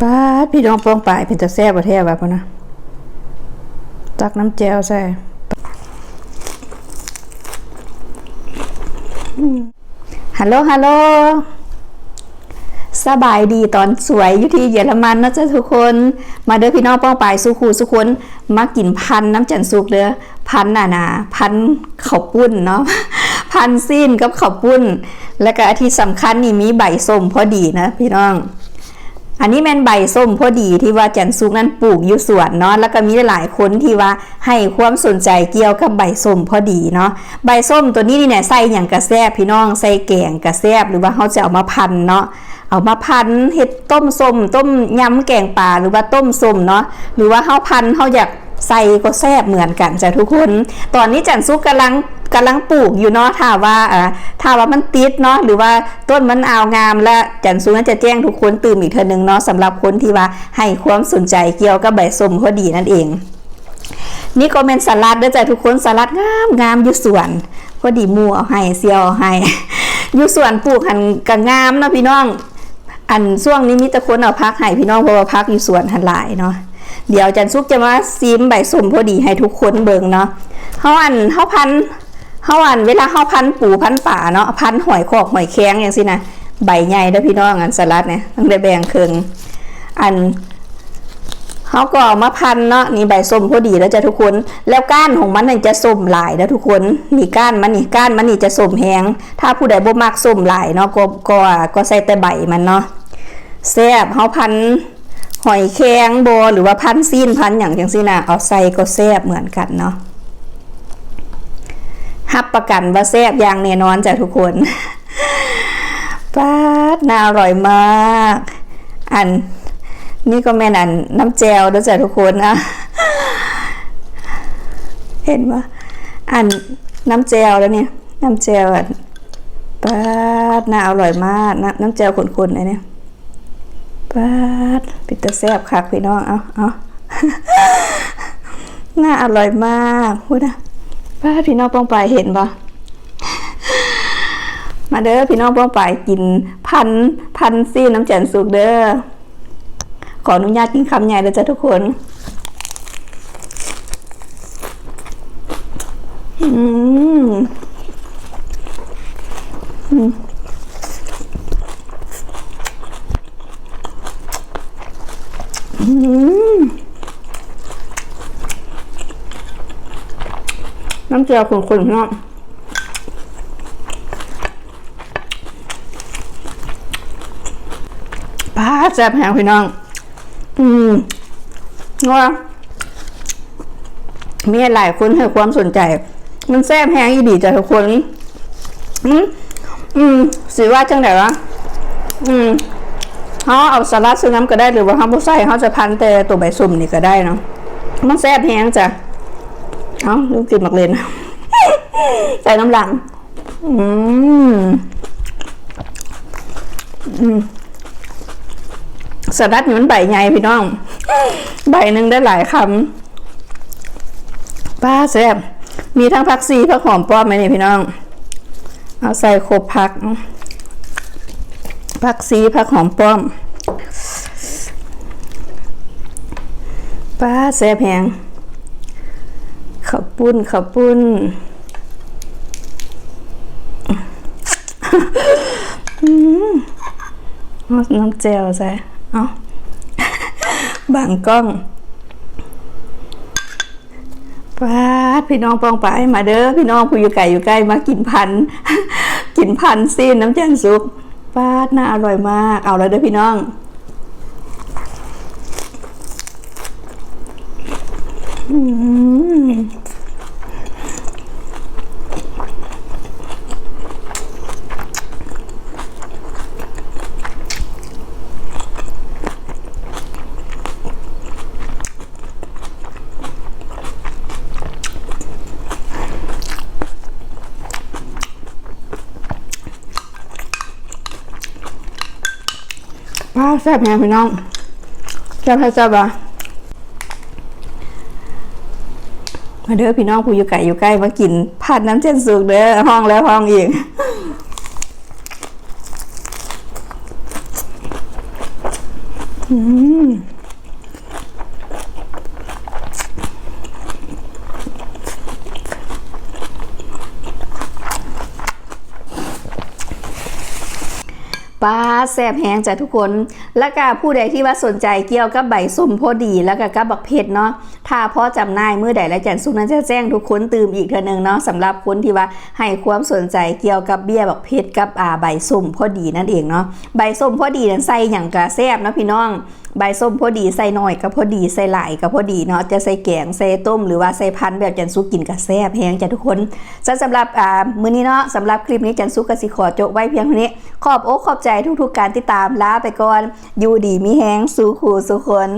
ป้าพี่น้องป้องป่ายเป็นตะแซ่บประเทศแบบนะตักน้ำแจ่วใส่ฮัลโหลฮัลโหลสบายดีตอนสวยอยู่ที่เยอรมันนะจ๊ะทุกคนมาเด้อพี่น้องป้องป่ายสุขูสุคนมากินพันน้ำจันสุกเด้อพันน่ะพันข้าวปุ้นเนาะพันซีนกับข้าวปุ้นและก็ที่สำคัญนี่มีใบส้มพอดีนะพี่น้องอันนี้แม่นใบส้มพอดีที่ว่าจันสุกนั้นปลูกอยู่สวนเนาะแล้วก็มีหลายคนที่ว่าให้ความสนใจเกี่ยวกับใบส้มพอดีเนาะใบส้มตัวนี้นี่เนี่ยใส่อย่างกระแซบพี่น้องใส่แกงกระแซบหรือว่าเขาจะเอามาพันเนาะเอามาพันเห็ดต้มส้มต้มยำแกงป่าหรือว่าต้มส้มเนาะหรือว่าเขาพันเขาอยากใส่ก็แซ่บเหมือนกันจ้ะทุกคนตอนนี้จันสุกกำลังปลูกอยู่เนาะถ้าว่ามันติดเนาะหรือว่าต้นมันงามและจันสุกจะแจ้งทุกคนตื่นอีกเทื่อนึงเนาะสำหรับคนที่ว่าให้ความสนใจเกี่ยวกับใบส้มพอดีนั่นเองนี่ก็เป็นสลัดเด้อจ้ะทุกคนสลัดงามอยู่สวนพอดีหมู่เอาให้เซียวเอาให้อยู่สวนปลูกหันก็งามนะพี่น้องอันช่วงนี้มีแต่คนเอาพักให้พี่น้องเพราะว่าพักอยู่สวนหันหลายเนาะเดี๋ยวจันสุกจะมาซิมใบส้มพอดีให้ทุกคนเบิ่งเนาะเฮาพันเวลาเฮาพันปูพันป่าเนาะพันหอยขอกหอยแข้งอย่างสินะใบใหญ่เด้อพี่น้องอันสลัดเนี่ยต้องได้แบ่งครึ่งอันเฮาก็เอามาพันเนาะนี่ใบส้มพอดีแล้วจ้ะทุกคนแล้วก้านของมันนี่จะส้มหลายนะทุกคนนี่ก้านมันนี่จะส้มแห้งถ้าผู้ใดบ่มักส้มหลายเนาะก็ใส่แต่ใบมันเนาะแซ่บเฮาพันหอยแข้งบ่หรือว่าพันซีนพันอย่างจังซี่นะเอาใส่ก็แซ่บเหมือนกันเนาะรับประกันว่าแซ่บอย่างแน่นอนจ้ะทุกคนป๊าดน่าอร่อยมากอันนี่ก็แม่นอันน้ำแจ่วด้วยจ้ะทุกคนนะเห็นว่าอันน้ำแจ่วแล้วเนี่ยน้ำแจ่วป๊าดน่าอร่อยมากน้ำแจ่วข้นๆเนี่ยป๊าดปิดตาแซ่บคักพี่น้องเอาน่าอร่อยมากพูดนะป้าพี่น้องป้องไปเห็นปะมาเด้อพี่น้องป้องไปกินพันซี่น้ำแจ่นสุกเด้อขออนุญาตกินคำใหญ่เลยจ้ะทุกคนน้ำเจียวขุ่นๆเนาะป้าแซ่บแหงพี่น้องว่ามีหลายคนให้ความสนใจมันแซ่บแหงอีดีจ้ะทุกคนสิว่าจังไหนวะเขาเอาสลัดซื้อน้ำก็ได้หรือว่าเขาไม่ใส่เขาจะพันแต่ตัวใบสุ่มนี่ก็ได้เนาะมันแซ่บแหงจ้ะลืมกินหมักเลนใส่น้ำหลังสลัดนี่มันใบใหญ่พี่น้องใบหนึ่งได้หลายคำป้าแซ่บมีทั้งผักชีผักหอมป้อมไหมนี่พี่น้องเอาใส่ครบผักชีผักหอมป้อมป้าแซ่บแพงข้าวปุ้นน้ำแจ่วใส่บางกล้องป้าพี่น้องปองไปมาเด้อพี่น้องผู้อยู่ไกลอยู่ใกล้มากินพันซีนน้ำแจ่วซุปป้าน่าอร่อยมากเอาแล้วเด้อพี่น้องป้าแซ่บแน่พี่น้องแซ่บอ่ะมาเด้อพี่น้องผู้อยู่ไกลอยู่ใกล้มากินผัดน้ำเจนสุกเด้อห้องแล้วห้องอีก อ ปลาแซ่บแห้งจ้ะทุกคนแล้วก็ผู้ใดที่ว่าสนใจเกี่ยวกับใบส้มพอดีแล้วก็กับบักเพชรเนาะถ้าพอจำหน่ายมื้อใดและจันสุกนั้นจะแจ้งทุกคนตื่มอีกเทื่อนึงเนาะสำหรับคนที่ว่าให้ความสนใจเกี่ยวกับเบี้ยบักเพชรกับใบส้มพอดีนั่นเองเนาะใบส้มพอดีนั้นใส่หยังก็แซ่บเนาะพี่น้องใบส้มพอดีใส่น้อยก็พอดีใส่หลายก็พอดีเนาะจะใส่แกงใส่ต้มหรือว่าใส่พันแบบจันสุกกินก็แซ่บแห้งจ้ะทุกคนสำหรับมื้อนี้เนาะสำหรับคลิปนี้จันสุกก็สิขอจบไว้เพียงเท่านี้ขอบอกขอบใจทุกๆการติดตามลาไปก่อนอยู่ดีมีแฮงสู่ขู่สู่คน